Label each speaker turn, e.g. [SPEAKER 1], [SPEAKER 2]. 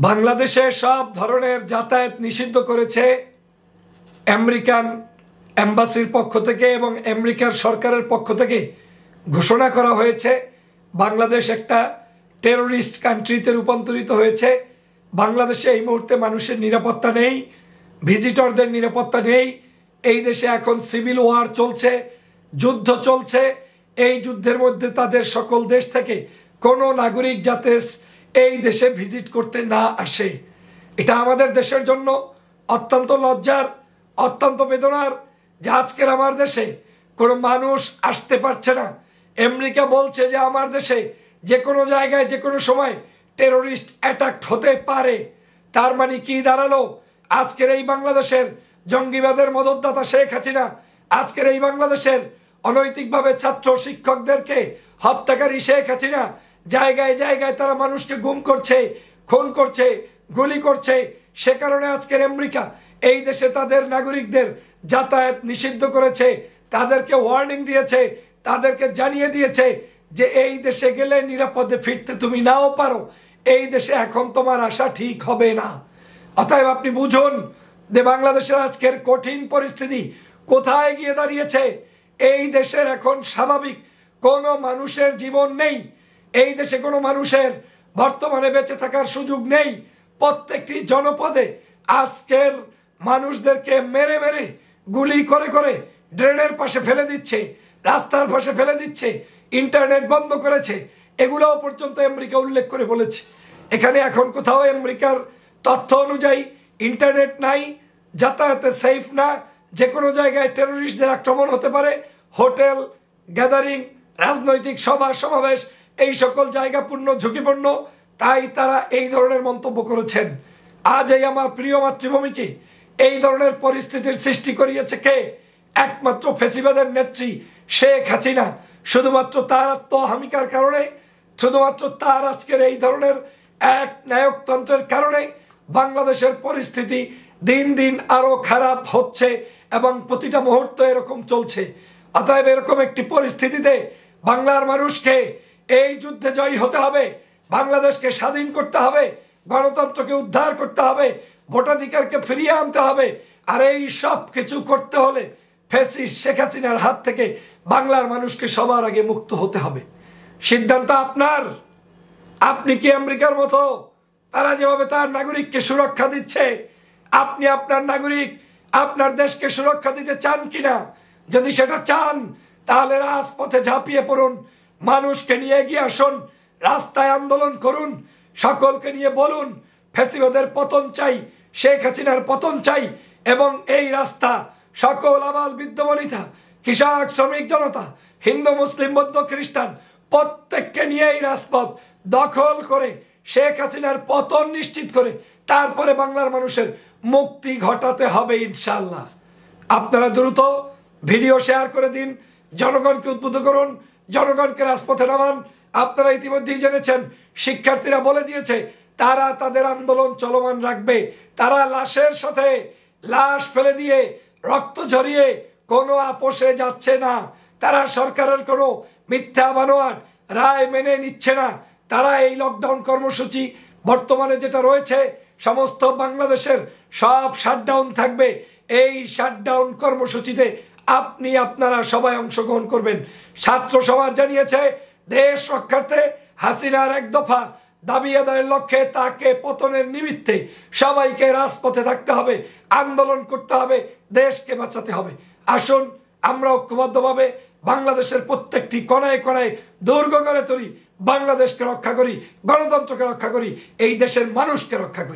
[SPEAKER 1] বাংলাদেশে সব ধরনের যাতায়াত নিষিদ্ধ করেছে আমেরিকান এম্বাসির পক্ষ থেকে এবং আমেরিকার সরকারের পক্ষ থেকে ঘোষণা করা হয়েছে। বাংলাদেশ একটা টেরোরিস্ট কান্ট্রিতে রূপান্তরিত হয়েছে। বাংলাদেশে এই মুহূর্তে মানুষের নিরাপত্তা নেই, ভিজিটরদের নিরাপত্তা নেই। এই দেশে এখন সিভিল ওয়ার চলছে, যুদ্ধ চলছে। এই যুদ্ধের মধ্যে তাদের সকল দেশ থেকে কোনো নাগরিক যাতে এই দেশে ভিজিট করতে না আসে, এটা আমাদের দেশের জন্য অত্যন্ত লজ্জার, অত্যন্ত বেদনার যে আজকের আমার দেশে কোনো মানুষ আসতে পারছে না। আমেরিকা বলছে যে আমার দেশে যে কোনো জায়গায় যে কোনো সময় টেরোরিস্ট অ্যাটাক হতে পারে। তার মানে কি দাঁড়ালো? আজকের এই বাংলাদেশের জঙ্গিবাদের মদতদাতা শেখ হাসিনা, আজকের এই বাংলাদেশের অনৈতিকভাবে ছাত্র শিক্ষকদেরকে হত্যাকারী শেখ হাসিনা জায়গায় জায়গায় তারা মানুষকে গুম করছে, খুন করছে, গুলি করছে। সে কারণে আজকের আমেরিকা এই দেশে তাদের নাগরিকদের যাতায়াত নিষিদ্ধ করেছে, তাদেরকে ওয়ার্নিং দিয়েছে, তাদেরকে জানিয়ে দিয়েছে যে এই দেশে গেলে নিরাপদে ফিরতে তুমি নাও পারো, এই দেশে এখন তোমার আসা ঠিক হবে না। অতএব আপনি বুঝুন যে বাংলাদেশের আজকের কঠিন পরিস্থিতি কোথায় গিয়ে দাঁড়িয়েছে। এই দেশের এখন স্বাভাবিক কোনো মানুষের জীবন নেই, এই দেশে কোনো মানুষের বর্তমানে বেঁচে থাকার সুযোগ নেই। প্রত্যেকটি জনপদে আজকের মানুষদেরকে মেরে মেরে গুলি করে করে ড্রেনের পাশে ফেলে দিচ্ছে, রাস্তার পাশে ফেলে দিচ্ছে, ইন্টারনেট বন্ধ করেছে। এগুলোও পর্যন্ত আমেরিকা উল্লেখ করে বলেছে। এখানে এখন কোথাও আমেরিকার তথ্য অনুযায়ী ইন্টারনেট নাই, যাতায়াতে সেফ না, যে কোনো জায়গায় টেরোরিস্টদের আক্রমণ হতে পারে। হোটেল, গ্যাদারিং, রাজনৈতিক সভা সমাবেশ এই সকল জায়গা পূর্ণ ঝুঁকিপূর্ণ। তাই তারা এই ধরনের মন্তব্য করেছেন। আজ এই আমার প্রিয় মাতৃভূমিকে এই ধরনের পরিস্থিতির সৃষ্টি করিয়েছে কে? একমাত্র ফ্যাসিবাদের নেত্রী শেখ হাসিনা। শুধুমাত্র তার আত্মহামিকার কারণে, শুধুমাত্র তার আজকের এই ধরনের এক নায়কতন্ত্রের কারণে বাংলাদেশের পরিস্থিতি দিন দিন আরো খারাপ হচ্ছে এবং প্রতিটা মুহূর্ত এরকম চলছে। অতএব এরকম একটি পরিস্থিতিতে বাংলার মানুষকে এই যুদ্ধে জয়ী হতে হবে, বাংলাদেশকে স্বাধীন করতে হবে, গণতন্ত্রকে উদ্ধার করতে হবে, ভোটাধিকারকে ফিরিয়ে আনতে হবে। আর এই সব কিছু করতে হলে ফ্যাসিস্ট শেখ হাসিনার হাত থেকে বাংলার মানুষকে সবার আগে মুক্ত হতে হবে। সিদ্ধান্ত আপনার। আপনি কি আমেরিকার মতো তারা যেভাবে তার নাগরিককে সুরক্ষা দিচ্ছে, আপনি আপনার নাগরিক আপনার দেশকে সুরক্ষা দিতে চান কিনা? যদি সেটা চান তাহলে রাজপথে ঝাঁপিয়ে পড়ুন, মানুষকে নিয়ে এগিয়ে আসুন, রাস্তায় আন্দোলন করুন, সকলকে নিয়ে বলুন ফ্যাসিবাদের পতন চাই, শেখ হাসিনার পতন চাই। এবং এই রাস্তা সকল আবাল বৃদ্ধ বনিতা, কৃষক, শ্রমিক জনতা, হিন্দু, মুসলিম, বৌদ্ধ, খ্রিস্টান প্রত্যেককে নিয়ে এই রাজপথ দখল করে শেখ হাসিনার পতন নিশ্চিত করে তারপরে বাংলার মানুষের মুক্তি ঘটাতে হবে ইনশাল্লাহ। আপনারা দ্রুত ভিডিও শেয়ার করে দিন, জনগণকে উদ্বুদ্ধ করুন, জনগণকে রাজপথে নামান। আপনারা ইতিমধ্যেই জেনেছেন শিক্ষার্থীরা বলে দিয়েছে তারা তাদের আন্দোলন চলমান রাখবে। তারা লাশের সাথে লাশ ফেলে দিয়ে রক্ত ঝরিয়ে কোনো আপোষে যাচ্ছে না। তারা সরকারের কোনো মিথ্যা বানোয়াট রায় মেনে নিচ্ছে না। তারা এই লকডাউন কর্মসূচি বর্তমানে যেটা রয়েছে সমস্ত বাংলাদেশের সব শাটডাউন থাকবে। এই শাটডাউন কর্মসূচিতে আপনি আপনারা সবাই অংশগ্রহণ করবেন। ছাত্র সমাজ জানিয়েছে দেশ রক্ষার্থে হাসিনার এক দফা দাবি আদায়ের লক্ষ্যে তাকে পতনের নিমিত্তে সবাইকে রাজপথে থাকতে হবে, আন্দোলন করতে হবে, দেশকে বাঁচাতে হবে। আসুন আমরা ঐক্যবদ্ধভাবে বাংলাদেশের প্রত্যেকটি কোনায় কোনায় দুর্গ গড়ে তুলি, বাংলাদেশকে রক্ষা করি, গণতন্ত্রকে রক্ষা করি, এই দেশের মানুষকে রক্ষা করি।